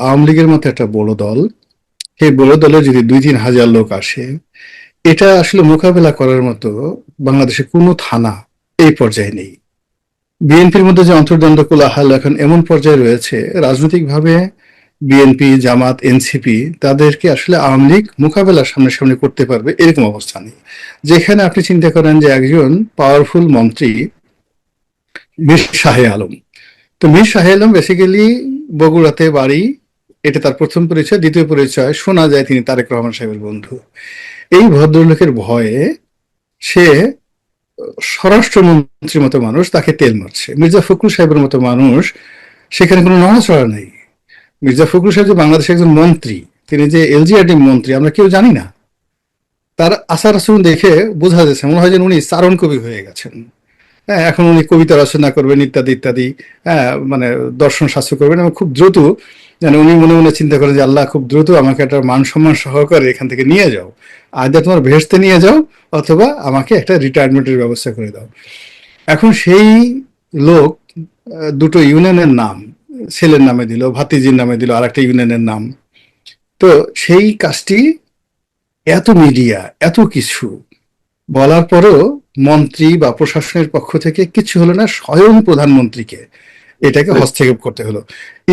আওয়ামী লীগের মতো একটা বড় দল, সেই বড় দলে যদি 2-3 হাজার লোক আসে, এটা আসলে মোকাবেলা করার মতো বাংলাদেশে কোনো থানা এই পর্যায়ে নেই। বিএনপির মধ্যে যে অন্তর্দ্বন্দ্ব কোলাহল এখন এমন পর্যায়ে রয়েছে, রাজনৈতিকভাবে বিএনপি, জামাত, এনসিপি তাদেরকে আসলে আওয়ামী লীগ মোকাবেলার সামনাসামনি করতে পারবে এরকম অবস্থা নেই। যেখানে আপনি চিন্তা করেন যে একজন পাওয়ারফুল মন্ত্রী মীর শাহে আলম, তো মীর শাহে আলম বেসিক্যালি বগুড়াতে বাড়ি, এটা তার প্রথম পরিচয়। দ্বিতীয় পরিচয়, শোনা যায় তিনি তারেক রহমান সাহেবের বন্ধু। এই ভদ্রলোকের ভয়ে সে স্বরাষ্ট্রমন্ত্রীর মতো মানুষ তাকে তেল মারছে। মির্জা ফখরুল সাহেবের মতো মানুষ, সেখানে কোনো নড়াচড়া নেই। মির্জা ফখরুল সাহেব যে বাংলাদেশের একজন মন্ত্রী, তিনি যে এলজিআরডি মন্ত্রী আমরা কেউ জানি না। তার আচার আচরণ দেখে বোঝা যাচ্ছে মনে হয় যেন উনি চারণ কবি হয়ে গেছেন। হ্যাঁ, এখন উনি কবিতা রচনা করবেন ইত্যাদি ইত্যাদি। হ্যাঁ, মানে দর্শন শাস্ত্র করবেন এবং খুব দ্রুত যেন উনি মনে মনে চিন্তা করেন যে আল্লাহ খুব দ্রুত আমাকে একটা মান সম্মান সহকারে এখান থেকে নিয়ে যাও, আয়দা তোমার ভেস্তে নিয়ে যাও অথবা আমাকে একটা রিটায়ারমেন্টের ব্যবস্থা করে দাও। এখন সেই লোক দুটো ইউনিয়নের নাম ছেলের নামে দিল, ভাতিজির নামে দিল আর একটা ইউনিয়নের নাম। তো সেই কাজটি এত মিডিয়া এত কিছু বলার পরেও মন্ত্রী বা প্রশাসনের পক্ষ থেকে কিছু হলো না, স্বয়ং প্রধানমন্ত্রীকে এটাকে হস্তক্ষেপ করতে হলো।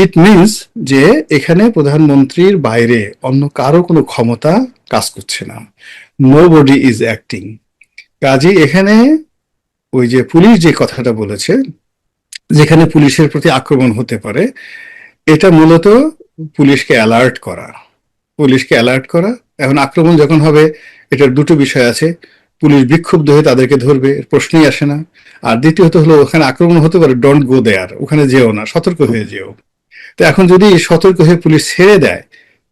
ইট মিনস যে এখানে প্রধানমন্ত্রীর বাইরে অন্য কারো কোনো ক্ষমতা কাজ করছে না। Nobody is acting. কাজে এখানে ওই যে পুলিশ যে কথাটা বলেছে, যেখানে পুলিশের প্রতি আক্রমণ হতে পারে, এটা মূলত পুলিশকে অ্যালার্ট করা। পুলিশকে অ্যালার্ট করা। এখন আক্রমণ যখন হবে, এটার দুটো বিষয় আছে। পুলিশ বিক্ষুব্ধ হয়ে তাদেরকে ধরবে, প্রশ্নই আসে না। আর দ্বিতীয়ত হলো ওখানে আক্রমণ হতে পারে, ডোন্ট গো দেয়ার, ওখানে যেও না, সতর্ক হয়ে যেও। তো এখন যদি সতর্ক হয়ে পুলিশ ছেড়ে দেয়,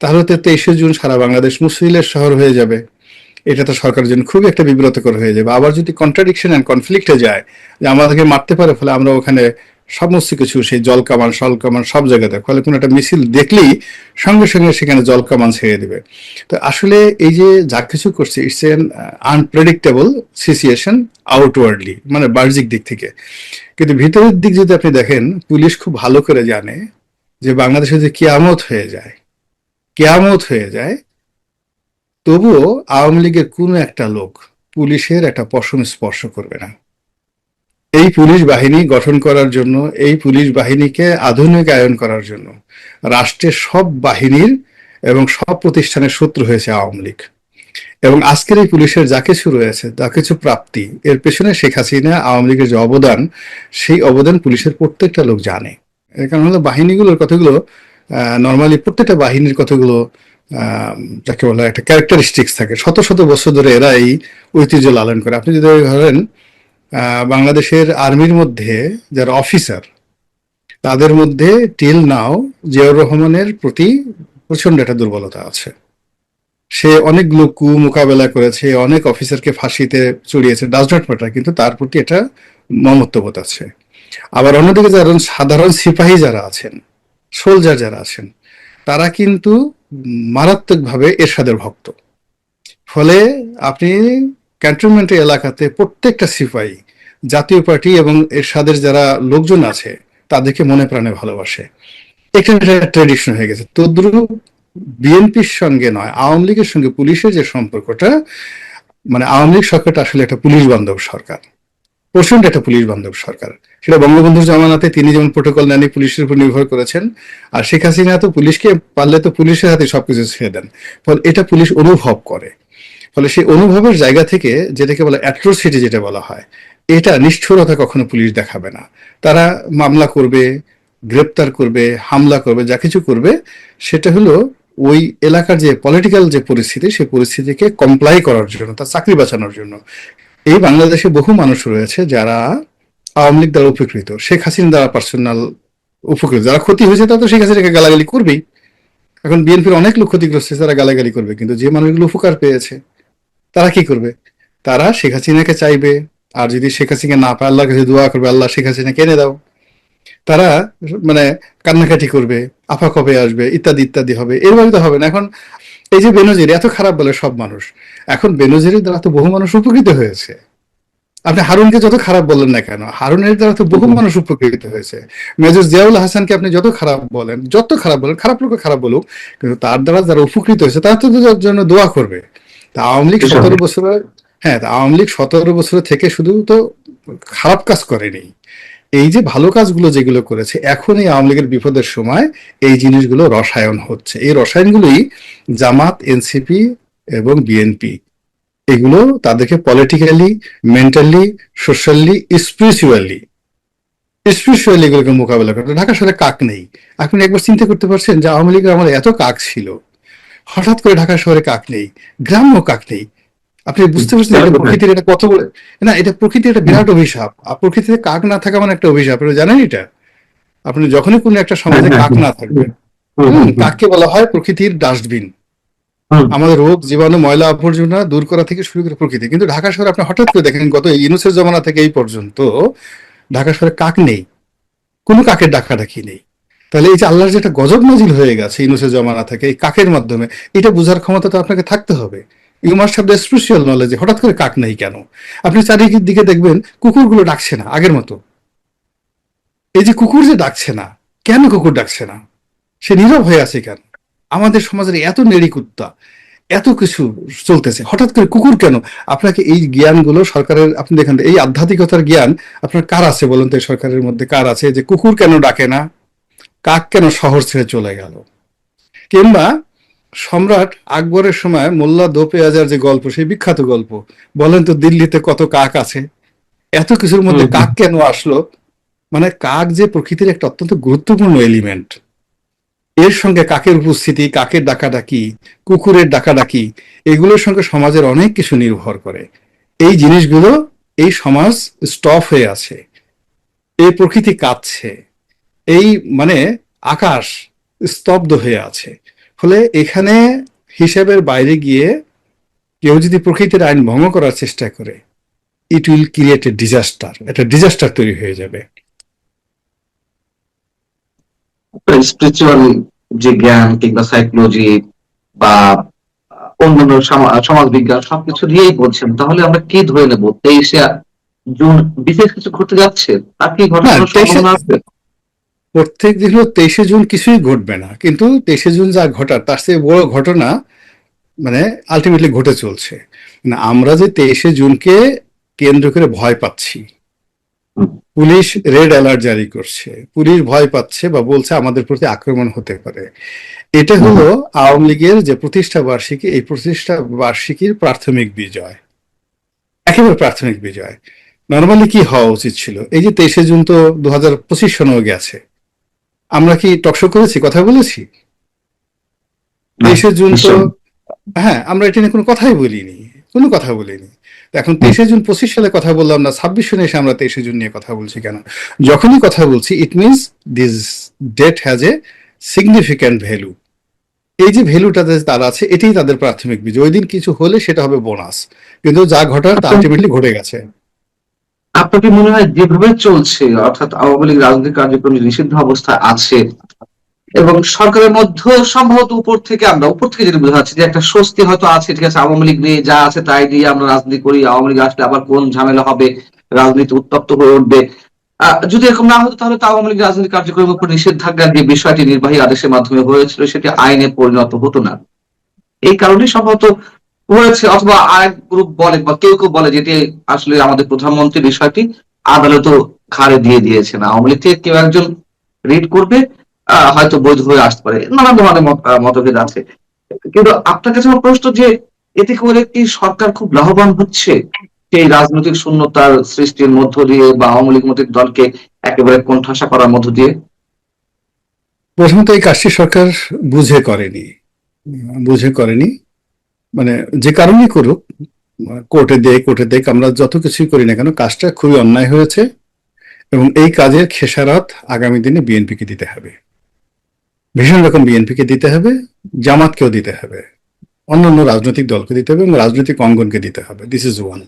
তাহলে তো 23শে জুন সারা বাংলাদেশ মুসলিমের শহর হয়ে যাবে। এটা তো সরকারের জন্য খুবই একটা বিব্রতকর হয়ে যাবে। আবার যদি কন্ট্রাডিকশন অ্যান্ড কনফ্লিক্টে যায় যে আমাদেরকে মারতে পারে, ফলে আমরা ওখানে সমস্ত কিছু সেই জল কামান শল কামান সব জায়গাতে, ফলে কোনো একটা মিছিল দেখলেই সঙ্গে সঙ্গে সেখানে জল কামান ছেড়ে দেবে। তো আসলে এই যে যা কিছু করছে, it's an unpredictable situation outwardly, মানে বাহ্যিক দিক থেকে। কিন্তু ভিতরের দিক যদি আপনি দেখেন, পুলিশ খুব ভালো করে জানে যে বাংলাদেশে যে কিয়ামত হয়ে যায়, কেয়ামত হয়ে যায়, তবুও আওয়ামী লীগের কোনো একটা লোক পুলিশের একটা পশম স্পর্শ করবে না। এই পুলিশ বাহিনী গঠন করার জন্য, এই পুলিশ বাহিনীকে আধুনিকায়ন করার জন্য রাষ্ট্রের সব বাহিনীর এবং সব প্রতিষ্ঠানের শত্রু হয়েছে আওয়ামী লীগ। এবং আজকের এই পুলিশের যা কিছু রয়েছে, যা কিছু প্রাপ্তি, এর পেছনে শেখ হাসিনা আওয়ামী লীগের যে অবদান, সেই অবদান পুলিশের প্রত্যেকটা লোক জানে। এর কারণ হলো বাহিনীগুলোর কথাগুলো নর্মালি প্রত্যেকটা বাহিনীর কথাগুলো যাকে বলা একটা ক্যারেক্টারিস্টিক্স থাকে, শত শত বছর ধরে এরা এই ঐতিহ্য লালন করে। আপনি যদি ধরেন বাংলাদেশের আর্মির মধ্যে যারা অফিসার, তাদের মধ্যে টিল নাও জিয়াউর রহমানের প্রতি প্রচন্ড একটা দুর্বলতা আছে। সে অনেকগুলো কু মোকাবেলা করেছে, অনেক অফিসারকে ফাঁসিতে চড়িয়েছে, ডাজ নট ম্যাটার, কিন্তু তার প্রতি একটা মমত্ববোধ আছে। আবার অন্যদিকে যারা সাধারণ সিপাহী যারা আছেন, সোলজার যারা আছেন, তারা কিন্তু মারাত্মকভাবে এরশাদের ভক্ত। ফলে আপনি ক্যান্টনমেন্টের এলাকাতে প্রত্যেকটা সিপাহী জাতীয় পার্টি এবং এরশাদের যারা লোকজন আছে তাদেরকে মনে প্রাণে ভালোবাসে। এখানে একটা ট্রেডিশন হয়ে গেছে। তদ্রুপ বিএনপির সঙ্গে নয়, আওয়ামী লীগের সঙ্গে পুলিশের যে সম্পর্কটা, মানে আওয়ামী লীগ সরকারটা আসলে একটা পুলিশ বান্ধব সরকার, প্রচন্ড একটা পুলিশ বান্ধব সরকার। সেটা বঙ্গবন্ধুর জামানাতে তিনি যেমন প্রোটোকল নেননি, পুলিশের উপর নির্ভর করেছেন। আর শেখ হাসিনা তো পুলিশকে পারলে তো পুলিশের হাতে সবকিছু ছেড়ে দেন। ফলে এটা পুলিশ অনুভব করে। ফলে সেই অনুভবের জায়গা থেকে যেটাকে বলা অ্যাট্রোসিটি যেটা বলা হয়, এটা নিষ্ঠুরতা কখনো পুলিশ দেখাবে না। তারা মামলা করবে, গ্রেপ্তার করবে, হামলা করবে, যা কিছু করবে সেটা হলো ওই এলাকার যে পলিটিক্যাল যে পরিস্থিতি, সেই পরিস্থিতিকে কমপ্লাই করার জন্য, তার চাকরি বাঁচানোর জন্য। এই বাংলাদেশে বহু মানুষ রয়েছে যারা আওয়ামী লীগ দ্বারা উপকৃত, শেখ হাসিনা দ্বারা পার্সোনাল উপকৃত। যারা ক্ষতি হয়েছে তারা তো শেখ হাসিনাকে গালাগালি করবেই। এখন বিএনপির অনেক লোক ক্ষতিগ্রস্ত, তারা গালাগালি করবে, কিন্তু যে মানুষগুলো উপকার পেয়েছে তারা কি করবে? তারা শেখ হাসিনাকে চাইবে। আর যদি শেখ হাসিনা না পায়, আল্লাহর কাছে দোয়া করবে, আল্লাহ শেখ হাসিনাকে এনে দাও। তারা মানে কান্নাকাটি করবে, আফা কবে আসবে, ইত্যাদি ইত্যাদি হবে। এরভাবে তো হবে না। এখন এই যে বেনজির এত খারাপ বলে সব মানুষ, এখন বেনজিরের দ্বারা তো বহু মানুষ উপকৃত হয়েছে। আপনি হারুনকে যত খারাপ বললেন না কেন, হারুনের দ্বারা তো বহু মানুষ উপকৃত হয়েছে। মেজর জিয়াউল হাসানকে আপনি যত খারাপ বলেন, যত খারাপ বলেন, খারাপ লোক খারাপ বলুক, কিন্তু তার দ্বারা যারা উপকৃত হয়েছে তারা তো তার জন্য দোয়া করবে। তা আওয়ামী লীগ 17 বছরে, হ্যাঁ, তা আওয়ামী লীগ 17 বছর থেকে শুধু তো খারাপ কাজ করেনি, এই যে ভালো কাজগুলো যেগুলো করেছে, এখন এই আওয়ামী লীগের বিপদের সময় এই জিনিসগুলো রসায়ন হচ্ছে। এই রসায়নগুলোই জামাত, এনসিপি এবং বিএনপি, এগুলো তাদেরকে পলিটিক্যালি, মেন্টালি, সোশ্যালি, স্পিরিচুয়ালি এগুলোকে মোকাবেলা করতে। ঢাকা শহরে কাক নেই। আপনি একবার চিন্তা করতে পারছেন যে আওয়ামী লীগের আমাদের এত কাক ছিল, হঠাৎ করে ঢাকা শহরে কাক নেই, গ্রাম্য কাক নেই। আপনি বুঝতে পারছেন এটা প্রকৃতির এটা কত বড়, না এটা প্রকৃতির একটা বিরাট অভিশাপ। আর প্রকৃতিতে কাক না থাকা মানে একটা অভিশাপ, এটা জানেন? এটা আপনি যখনই কোনো একটা সমাজে কাক না থাকবে, কাককে বলা হয় প্রকৃতির ডাস্টবিন। আমাদের রোগ, জীবাণু, ময়লা আবর্জনা দূর করা থেকে শুরু করে প্রকৃতি। কিন্তু ঢাকা শহরে আপনি হঠাৎ করে দেখেন গত ইউনূসের জমানা থেকে এই পর্যন্ত ঢাকা শহরে কাক নেই, কোনো কাকের ডাকাডাকি নেই। তাহলে এই যে আল্লাহর যেটা গজব নাজিল হয়ে গেছে ইউনূসের জমানা থেকে এই কাকের মাধ্যমে, এটা বোঝার ক্ষমতা তো আপনাকে থাকতে হবে। You must have the special knowledge. হঠাৎ করে কাক নেই কেন? আপনি চারিদিকে দেখবেন কুকুরগুলো ডাকছে না আগের মতো। এই যে কুকুর যে ডাকছে না, কেন কুকুর ডাকছে না? সে নীরব হয়ে আছে কেন? আমাদের সমাজের এত নেড়িকুত্তা, এত কিছু চলতেছে, হঠাৎ করে কুকুর কেন? আপনাকে এই জ্ঞানগুলো সরকারের, আপনি দেখেন এই আধ্যাত্মিকতার জ্ঞান আপনার কার আছে বলুন তো? এই সরকারের মধ্যে কার আছে যে কুকুর কেন ডাকে না, কাক কেন শহর ছেড়ে চলে গেল? কিংবা সম্রাট আকবরের সময় মোল্লা দো পেঁয়াজার যে গল্প, সেই বিখ্যাত গল্প, বলেন তো দিল্লিতে কত কাক আছে, এত কিছুর মধ্যে কাক কেন আসলো? মানে কাক যে প্রকৃতির একটা অত্যন্ত গুরুত্বপূর্ণ এলিমেন্ট, এর সঙ্গে কাকের উপস্থিতি, কাকের ডাকাডাকি, কুকুরের ডাকাডাকি, এগুলোর সঙ্গে সমাজের অনেক কিছু নির্ভর করে। এই জিনিসগুলো, এই সমাজ স্টপ হয়ে আছে, এই প্রকৃতি কাঁদছে, এই মানে আকাশ স্তব্ধ হয়ে আছে। ফলে এখানে হিসাবের বাইরে গিয়ে কেউ যদি প্রকৃতির আইন ভঙ্গ করার চেষ্টা করে, it will create a disaster, একটা ডিজাস্টার তৈরি হয়ে যাবে। স্পিরিচুয়াল যে জ্ঞান কিংবা সাইকোলজি বা অন্যান্য সমাজ বিজ্ঞান সবকিছু দিয়েই বলছেন, তাহলে আমরা কি ধরে নেব 23শে জুন বিশেষ কিছু ঘটতে যাচ্ছে? তা কি ঘটার না, কোনো সম্ভাবনা আছে? প্রত্যেক দিন 23শে জুন কিছুই ঘটবে না, কিন্তু 23শে জুন যা ঘটার তার চেয়ে বড় ঘটনা মানে আলটিমেটলি ঘটে চলছে। না, আমরা যে 23শে জুনকে কেন্দ্র করে ভয় পাচ্ছি, পুলিশ রেড অ্যালার্ট জারি করছে, পুলিশ ভয় পাচ্ছে বা বলছে আমাদের প্রতি আক্রমণ হতে পারে, এটা হলো আওয়ামী লীগের যে প্রতিষ্ঠা বার্ষিকী, এই প্রতিষ্ঠা বার্ষিকীর প্রাথমিক বিজয়, একেবারে প্রাথমিক বিজয়। নর্মালি কি হওয়া উচিত ছিল? এই যে 23শে জুন তো 2025 সনেও গেছে, আমরা কি টকশো করেছি, কথা বলেছি? 23শে জুন তো, হ্যাঁ, আমরা এটা নিয়ে কোনো কথাই বলিনি, কোনো কথা বলিনি। এখন 23শে জুন 25 সালে কথা বললাম না, 26 সনে এসে আমরা 23শে জুন নিয়ে কথা বলছি কেন? যখনই কথা বলছি it means this date has a significant value. এই যে ভ্যালুটা তার আছে, এটাই তাদের প্রাথমিক বিজয়। ওই দিন কিছু হলে সেটা হবে বোনাস, কিন্তু যা ঘটার তা আলটিমেটলি ঘটে গেছে। আপনার কি মনে হয় যেভাবে চলছে, অর্থাৎ আওয়ামী লীগ রাজনৈতিক কার্যক্রম নিষিদ্ধ অবস্থায় আছে এবং সরকারের মধ্যে সম্ভবত উপর থেকে যেটা বোঝা যাচ্ছে যে একটা স্বস্তি হয়তো আছে, ঠিক আছে আওয়ামী লীগ নিয়ে যা আছে তাই দিয়ে আমরা রাজনীতি করি, আওয়ামী লীগ আসলে আবার কোন ঝামেলা হবে, রাজনীতি উত্তপ্ত হয়ে উঠবে, যদি এরকম না হতো তাহলে তো আওয়ামী লীগ রাজনৈতিক কার্যক্রমের উপর নিষেধাজ্ঞার যে বিষয়টি নির্বাহী আদেশের মাধ্যমে হয়েছিল সেটি আইনে পরিণত হতো না। এই কারণে সম্ভবত হয়েছে, অথবা আরেক গ্রুপ বলে বা কেউ কেউ বলে যেটি আসলে আমাদের প্রধানমন্ত্রী বিষয়টি আদালত ঘাড়ে দিয়ে দিয়েছেন, আওয়ামী লীগ থেকে কেউ একজন রিড করবে, হয়তো বৈধ হয়ে আসতে পারে, নানান ধরনের মতভেদ আছে। কিন্তু আপনার কাছে আমার প্রশ্ন যে এতে করে কি সরকার খুব লাভবান হচ্ছে সেই রাজনৈতিক শূন্যতার সৃষ্টির মধ্য দিয়ে বা আওয়ামী লীগ মতের দলকে একেবারে কোণঠাসা করার মধ্য দিয়ে? প্রথমত এই কাজটি সরকার বুঝে করেনি, বুঝে করেনি। মানে যে কারণেই করুক, কোর্টে দেখ আমরা যত কিছুই করি না কেন, কাজটা খুবই অন্যায় হয়েছে এবং এই কাজের খেসারত আগামী দিনে বিএনপিকে দিতে হবে, ভীষণ রকম বিএনপিকে দিতে হবে, জামাতকেও দিতে হবে, অন্যান্য রাজনৈতিক দলকে দিতে হবে এবং রাজনৈতিক অঙ্গনকে দিতে হবে। This is one.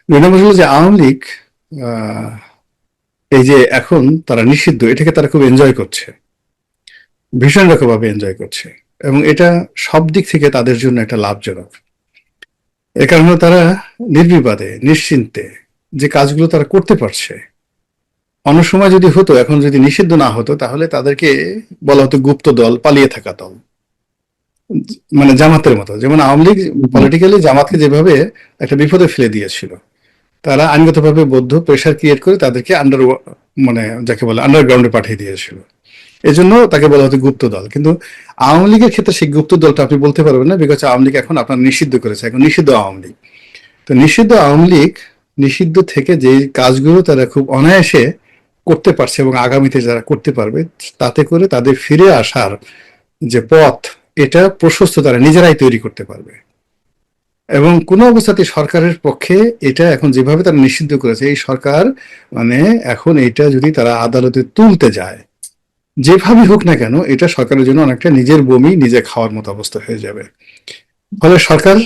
দুই নম্বর হলো যে আওয়ামী লীগ এই যে এখন তারা নিষিদ্ধ, এটাকে তারা খুব এনজয় করছে, ভীষণ রকমভাবে এনজয় করছে এবং এটা সব দিক থেকে তাদের জন্য একটা লাভজনক। এ কারণে তারা নির্বিবাদে, নিশ্চিন্তে যে কাজগুলো তারা করতে পারছে, অন্য সময় যদি হতো, এখন যদি নিষিদ্ধ না হতো, তাহলে তাদেরকে বলা হতো গুপ্ত দল, পালিয়ে থাকা দল, মানে জামাতের মতো। যেমন আওয়ামী লীগ পলিটিক্যালি জামাতকে যেভাবে একটা বিপদে ফেলে দিয়েছিল, তারা আইনগতভাবে বদ্ধ, প্রেশার ক্রিয়েট করে তাদেরকে মানে যাকে বলে আন্ডারগ্রাউন্ডে পাঠিয়ে দিয়েছিল। এজন্য তাকে বলা হতো গুপ্ত দল। কিন্তু আওয়ামী লীগের ক্ষেত্রে সেই গুপ্ত দলটা আপনি বলতে পারবেন না, বিকজ আওয়ামী লীগ এখন আপনার নিষিদ্ধ করেছে, এখন নিষিদ্ধ আওয়ামী লীগ। তো নিষিদ্ধ আওয়ামী লীগ নিষিদ্ধ থেকে যে কাজগুলো তারা খুব অনায়াসে করতে পারছে এবং আগামীতে যারা করতে পারবে, তাতে করে তাদের ফিরে আসার যে পথ, এটা প্রশস্ত তারা নিজেরাই তৈরি করতে পারবে। এবং কোনো অবস্থাতে সরকারের পক্ষে এটা এখন যেভাবে তারা নিষিদ্ধ করেছে, এই সরকার মানে এখন এটা যদি তারা আদালতে তুলতে যায়, যেভাবেই হোক না কেন, এটা সরকারের জন্য অনেকটা নিজের বমি নিজে খাওয়ার মতো অবস্থা হয়ে যাবে। ফলে সরকার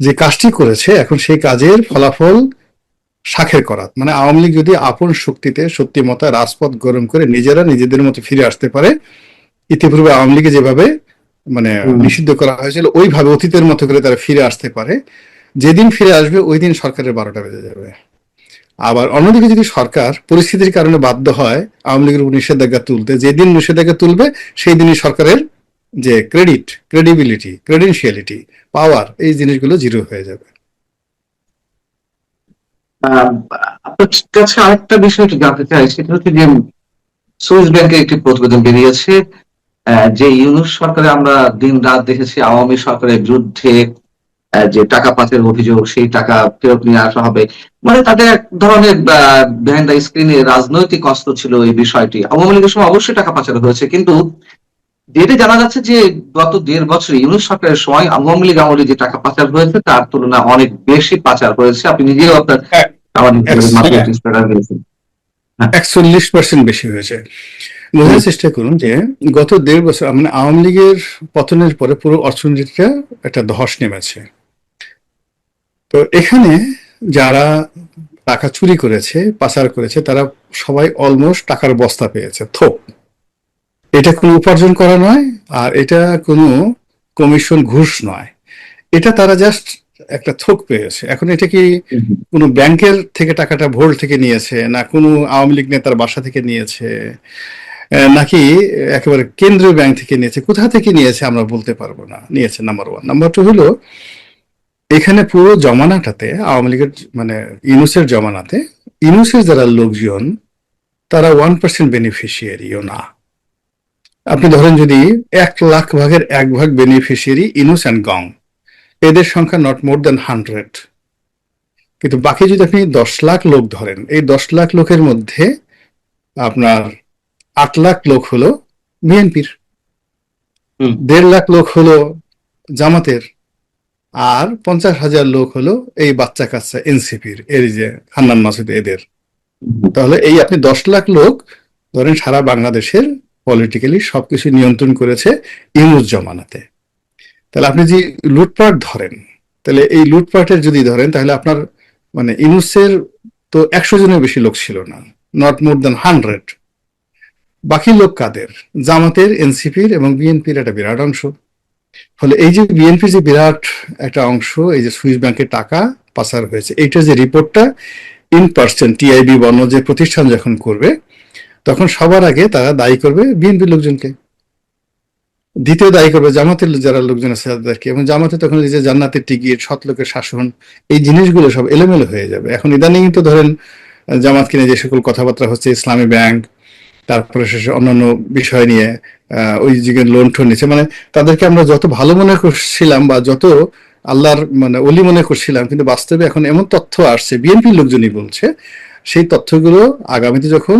যে কাজটি করেছে, এখন সেই কাজের ফলাফল শাখের করাত। মানে আওয়ামী লীগ যদি আপন শক্তিতে সত্যি মতো রাজপথ গরম করে নিজেরা নিজেদের মতো ফিরে আসতে পারে, ইতিপূর্বে আওয়ামী লীগে যেভাবে মানে নিষিদ্ধ করা হয়েছিল, ওইভাবে অতীতের মতো করে তারা ফিরে আসতে পারে, যেদিন ফিরে আসবে ওই দিন সরকারের 12টা বেজে যাবে। আবার অন্যদিকে যদি সরকার পরিস্থিতির কারণে বাধ্য হয় আওয়ামী লীগের উপর নিষেধাজ্ঞা তুলতে, যেদিন নিষেধাজ্ঞা তুলবে সেই দিনই সরকারের যে ক্রেডিবিলিটি, ক্রেডেনশিয়ালিটি, পাওয়ার, এই জিনিসগুলো জিরো হয়ে যাবে। আহ, আপনার কাছে আরেকটা বিষয় একটু জানতে চাই, সেটা হচ্ছে যে সুইস ব্যাংকের একটি প্রতিবেদন বেরিয়েছে, যে ইউনূস সরকারে আমরা দিন রাত দেখেছি আওয়ামী সরকারের বিরুদ্ধে যে টাকা পাচারের অভিযোগ, সেই টাকা ফেরত নিয়ে আসা হবে, মানে তাদের এক ধরনের বিহাইন্ড দ্য স্ক্রিনে রাজনৈতিক অস্ত্র ছিল এই বিষয়টি। আওয়ামী লীগের সময় অবশ্যই টাকা পাচার হয়েছে, কিন্তু যেটা জানা যাচ্ছে যে গত 1.5 বছরে ইউনূস সরকারের সময় আওয়ামী লীগ আমলে যে টাকা পাচার হয়েছে তার তুলনায় অনেক বেশি পাচার হয়েছে। আপনি নিজেও আপনার সামাজিক যোগাযোগ মাধ্যমে একটি স্ট্যাটাস দিয়েছেন। হ্যাঁ। 41% বেশি হয়েছে। বোঝার চেষ্টা করুন যে গত 1.5 বছর মানে আওয়ামী লীগের পতনের পরে পুরো অর্থনীতিটা একটা ধস নেমেছে। তো এখানে যারা টাকা চুরি করেছে, পাচার করেছে, তারা সবাই অলমোস্ট টাকার বস্তা পেয়েছে, থোক। এটা কোনো উপার্জন করা নয়, আর এটা কোনো কমিশন, ঘুষ নয়। এটা তারা জাস্ট একটা থোক পেয়েছে। এখন এটা কি কোনো ব্যাংকের থেকে টাকাটা ভোল্ট থেকে নিয়েছে, না কোনো আওয়ামী লীগ নেতার বাসা থেকে নিয়েছে, নাকি একেবারে কেন্দ্রীয় ব্যাংক থেকে নিয়েছে, কোথা থেকে নিয়েছে আমরা বলতে পারবো না। নিয়েছে, নাম্বার ওয়ান। নাম্বার টু হলো, এখানে পুরো জমানাটাতে আওয়ামী লীগের মানে ইউনূসের জমানাতে ইউনূসের যারা লোকজন, তারা 1% বেনিফিশিয়ারিও না। আপনি ধরেন যদি 1,00,000 ভাগের 1 ভাগ বেনিফিশিয়ারি ইউনূস অ্যান্ড গং, এদের সংখ্যা নট মোর দ্যান 100। কিন্তু বাকি যদি আপনি 10 লাখ লোক ধরেন, এই 10 লাখ লোকের মধ্যে আপনার 8 লাখ লোক হলো বিএনপির, 1.5 লাখ লোক হলো জামাতের, আর 50,000 লোক হলো এই বাচ্চা কাচ্চা এনসিপির, এর যে হান্নান মাসুদ এদের। তাহলে এই আপনি 10 লাখ লোক ধরেন সারা বাংলাদেশের পলিটিক্যালি সবকিছু নিয়ন্ত্রণ করেছে ইউনূস জমানাতে। তাহলে আপনি যে লুটপাট ধরেন, তাহলে এই লুটপাটের যদি ধরেন, তাহলে আপনার মানে ইউনূসের তো 100 জনের বেশি লোক ছিল না, নট মোর দ্যান 100। বাকি লোক কাদের? জামাতের, এনসিপির এবং বিএনপির একটা বিরাট অংশ। ফলে এই যে বিএনপির যে বিরাট একটা অংশ, এই যে সুইস ব্যাংকের টাকা পাচার হয়েছে, এইটার যে রিপোর্টটা ইন পার্সেন্ট টিআইবি বর্ণ যে প্রতিষ্ঠান যখন করবে, তখন সবার আগে তারা দায়ী করবে বিএনপির লোকজনকে, দ্বিতীয় দায়ী করবে জামাতের যারা লোকজন আছে তাদেরকে, এবং জামাতে তখন এই যে জান্নাতের টিকিট, সৎলোকের শাসন, এই জিনিসগুলো সব এলোমেলো হয়ে যাবে। এখন ইদানিং তো ধরেন জামাতকে নিয়ে যে সকল কথাবার্তা হচ্ছে, ইসলামী ব্যাংক, তারপরে শেষে অন্যান্য বিষয় নিয়ে ওই দিকে লোন টোন নিচ্ছে, মানে তাদেরকে আমরা যত ভালো মনে করছিলাম বা যত আল্লাহর মানে অলি মনে করছিলাম, কিন্তু বাস্তবে এখন এমন তথ্য আসছে, বিএনপির লোকজনই বলছে, সেই তথ্যগুলো আগামীতে যখন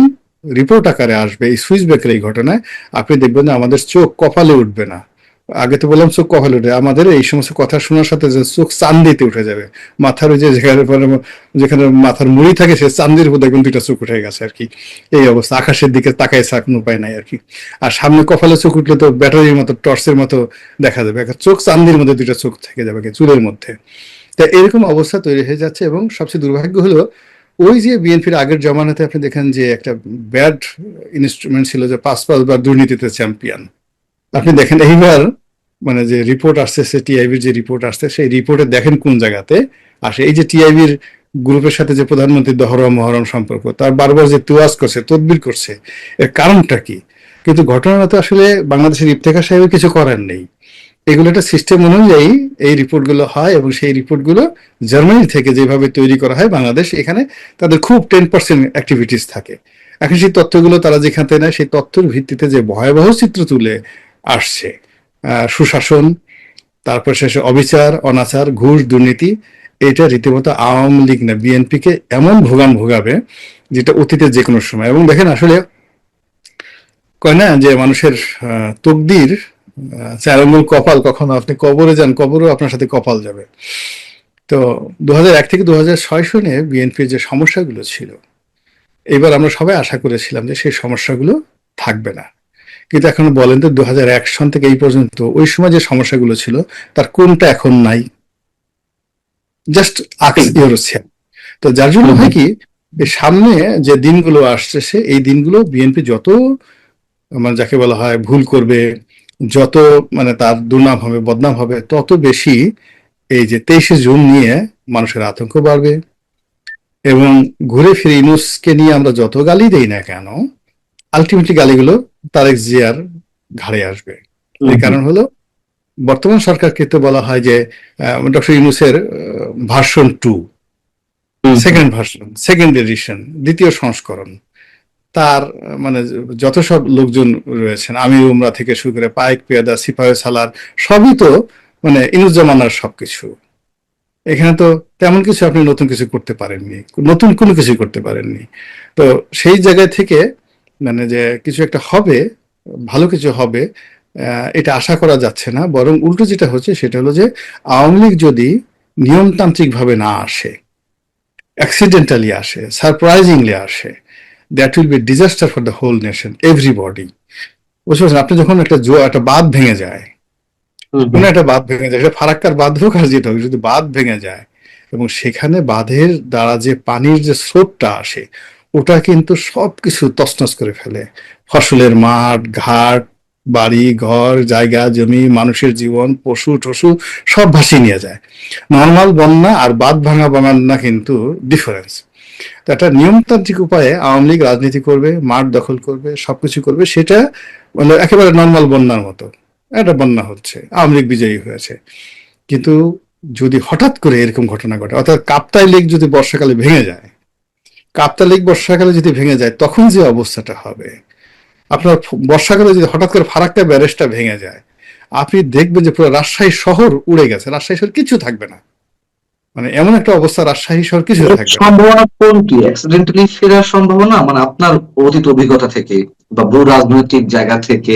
রিপোর্ট আকারে আসবে এই সুইস ব্যাংকের এই ঘটনায়, আপনি দেখবেন যে আমাদের চোখ কপালে উঠবে না। আগে তো বললাম চোখ কপালে উঠে, আমাদের এই সমস্ত কথা শোনার সাথে যে চোখ চান্দিতে উঠে যাবে। মাথার ওই যে যেখানে মাথার মুড়ি থাকে, সে চান্দির উপর দেখবেন 2টা চোখ উঠে গেছে আর কি। এই অবস্থা, আকাশের দিকে তাকায় ছাড়া কোনো উপায় নাই আর কি। আর সামনে কপালে চোখ উঠলে তো ব্যাটারির মতো, টর্চের মতো দেখা যাবে, চোখ চান্দির মধ্যে 2টা চোখ থেকে যাবে চুলের মধ্যে। তা এরকম অবস্থা তৈরি হয়ে যাচ্ছে। এবং সবচেয়ে দুর্ভাগ্য হলো, ওই যে বিএনপির আগের জমানাতে আপনি দেখেন যে একটা ব্যাড ইনস্ট্রুমেন্ট ছিল যে 5 বার দুর্নীতিতে চ্যাম্পিয়ন। আপনি দেখেন এইবার মানে যে রিপোর্ট আসছে, টিআইবির যে রিপোর্ট আসছে, সেই রিপোর্টে দেখেন কোন জায়গাতে আসে। এই যে টিআইবির গ্রুপের সাথে যে প্রধানমন্ত্রীর দহরম মহরম সম্পর্ক, তার বারবার যে তুয়াজ করছে, তদবির করছে, এর কারণটা কি? কিন্তু ঘটনা তো আসলে বাংলাদেশের ইফতেখার সাহেবের কিছু করার নেই। এগুলো একটা সিস্টেম অনুযায়ী এই রিপোর্টগুলো হয়, এবং সেই রিপোর্টগুলো জার্মানি থেকে যেভাবে তৈরি করা হয়, বাংলাদেশ এখানে তাদের খুব 10% অ্যাক্টিভিটিস থাকে। এখন সেই তথ্যগুলো তারা যেখান থেকে নেয়, সেই তথ্যের ভিত্তিতে যে ভয়াবহ চিত্র তুলে আসছে, সুশাসন, তারপর শেষে অবিচার, অনাচার, ঘুষ, দুর্নীতি, এটা রীতিমতো আওয়ামী লীগ না বিএনপিকে এমন ভোগাবে যেটা অতীতে যে কোনো সময়। এবং দেখেন আসলে কয় না যে মানুষের তকদির, চার আঙ্গুল কপাল, কখনো আপনি কবরে যান, কবরও আপনার সাথে কপাল যাবে। তো 2001 থেকে 2006 সনে বিএনপির যে সমস্যাগুলো ছিল, এবার আমরা সবাই আশা করেছিলাম যে সেই সমস্যাগুলো থাকবে না। কিন্তু এখন বলেন তো, 2001 সন থেকে এই পর্যন্ত ওই সময় যে সমস্যাগুলো ছিল তার কোনটা এখন নাই? জাস্ট আক্স ইউরোসিয়ান। তো যার জন্য হয় কি, এই সামনে যে দিনগুলো আসছে, এই দিনগুলো বিএনপি যত মানে যাকে বলা হয় ভুল করবে, যত মানে তার দুর্নাম হবে, বদনাম হবে, তত বেশি এই যে 23শে জুন নিয়ে মানুষের আতঙ্ক বাড়বে। এবং ঘুরে ফিরে ইউনূসকে নিয়ে আমরা যত গালি দেই না কেন, আলটিমেটলি গালিগুলো তারেক জিয়ার ঘাড়ে আসবে। এর কারণ হলো, বর্তমান সরকারকে তো বলা হয় যে ডক্টর ইউনূসের version 2, second version, second edition, দ্বিতীয় সংস্করণ। তার মানে যত সব লোকজন রয়েছেন, আমির উমরা থেকে শুরু করে পাইক পেয়াদা, সিপাহি সালার, সবই তো মানে ইনুজ্জামানার সবকিছু। এখানে তো তেমন কিছু আপনি নতুন কিছু করতে পারেননি, নতুন কোনো কিছু করতে পারেননি। তো সেই জায়গায় থেকে মানে যে কিছু একটা হবে, ভালো কিছু হবে, এটা আশা করা যাচ্ছে না। বরং উল্টো যেটা হচ্ছে সেটা হলো যে আওয়ামী লীগ যদি নিয়মতান্ত্রিকভাবে না আসে, অ্যাক্সিডেন্টালি আসে, সারপ্রাইজিংলি আসে, that will be disaster for the whole nation, everybody. বুঝতে পারছেন? আপনি যখন একটা বাঁধ ভেঙে যায়, কোনো একটা বাঁধ ভেঙে যায়, সেটা ফারাক্কার বাঁধ হোক আর যেটা হোক, যদি বাঁধ ভেঙে যায় এবং সেখানে বাঁধের দ্বারা যে পানির যে স্রোতটা আসে, ওটা কিন্তু সবকিছু তছনছ করে ফেলে। ফসলের মাঠ ঘাট, বাড়ি ঘর, জায়গা জমি, মানুষের জীবন, পশু টশু সব ভাসিয়ে নিয়ে যায়। নর্মাল বন্যা আর বাঁধ ভাঙা বন্যা কিন্তু ডিফারেন্স। তো একটা নিয়মতান্ত্রিক উপায়ে আওয়ামী লীগ রাজনীতি করবে, মাঠ দখল করবে, সবকিছু করবে, সেটা মানে একেবারে নর্মাল বন্যার মতো একটা বন্যা হচ্ছে, আওয়ামী লীগ বিজয়ী হয়েছে। কিন্তু যদি হঠাৎ করে এরকম ঘটনা ঘটে, অর্থাৎ কাপ্তাই লেক যদি বর্ষাকালে ভেঙে যায়, কাপ্তাই লেক বর্ষাকালে যদি ভেঙে যায়, তখন যে অবস্থাটা হবে, আপনার বর্ষাকালে যদি হঠাৎ করে ফারাক্কা ব্যারেজটা ভেঙে যায়, আপনি দেখবেন যে পুরো রাজশাহী শহর উড়ে গেছে, রাজশাহী শহর কিছু থাকবে না। মানে এমন একটা অবস্থা, রাজশাহী শহর কিছু থাকবে না। সম্ভাবনা কোনটি? অ্যাক্সিডেন্টালি ফেরার সম্ভাবনা, মানে আপনার অতীত অভিজ্ঞতা থেকে বা ভূ রাজনৈতিক জায়গা থেকে,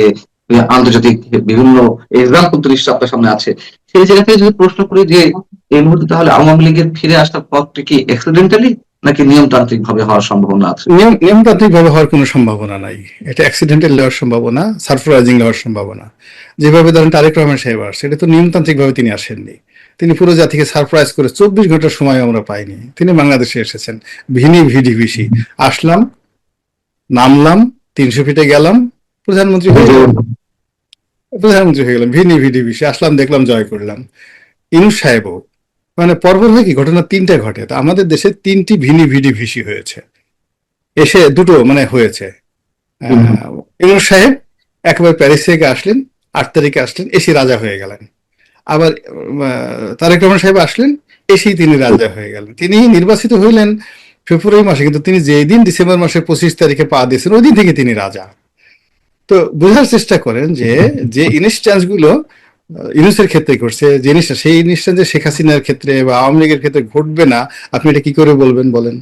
আন্তর্জাতিক বিভিন্ন এক্সাম্পল তো নিশ্চয় আপনার সামনে আছে, সেই জায়গা থেকে যদি প্রশ্ন করি যে এই মুহূর্তে তাহলে আওয়ামী লীগের ফিরে আসার পথটি কি অ্যাক্সিডেন্টালি নাকি নিয়মতান্ত্রিক ভাবে হওয়ার সম্ভাবনা আছে? নিয়মতান্ত্রিক ভাবে হওয়ার কোনো সম্ভাবনা নাই। এটা অ্যাক্সিডেন্টাল হওয়ার সম্ভাবনা, সারপ্রাইজিং হওয়ার সম্ভাবনা। যেভাবে ধরেন তারেক রহমান সাহেব আসছে, এটা তো নিয়মতান্ত্রিক ভাবে তিনি আসেননি। তিনি পুরো জাতিকে সারপ্রাইজ করে 24 ঘন্টার সময় আমরা পাইনি। তিনি বাংলাদেশে এসেছেন ভিনি ভিডি ভিসি, আসলাম, নামলাম, 300 ফিটে গেলাম, প্রধানমন্ত্রী হয়ে গেলাম, ভিনি ভিডি ভিসি, আসলাম, দেখলাম, জয় করলাম। ইনুস সাহেবও মানে পরপর হয় কি ঘটনা তিনটা ঘটে। তো আমাদের দেশে 3টি ভিনি ভিডি ভিসি হয়েছে, এসে দুটো মানে হয়েছে। ইউনূস সাহেব একেবারে প্যারিস থেকে আসলেন, 8 তারিখে আসলেন, এসে রাজা হয়ে গেলেন। আবার তারেক রহমান সাহেব আসলেন, এসেই তিনি রাজা হয়ে গেলেন। তিনি নির্বাচিত হইলেন ফেব্রুয়ারি মাসে, কিন্তু তিনি যেই দিন ডিসেম্বর মাসের 25 তারিখে পা দিয়েছেন, ওই দিন থেকে তিনি রাজা। তো বোঝার চেষ্টা করেন যে যে ইনস্ট্যান্স গুলো ইউনূসের ক্ষেত্রে ঘটছে, যে জিনিসটা, সেই ইনস্ট্যান্স যে শেখ হাসিনার ক্ষেত্রে বা আওয়ামী লীগের ক্ষেত্রে ঘটবে না, আপনি এটা কি করে বলবেন বলেন?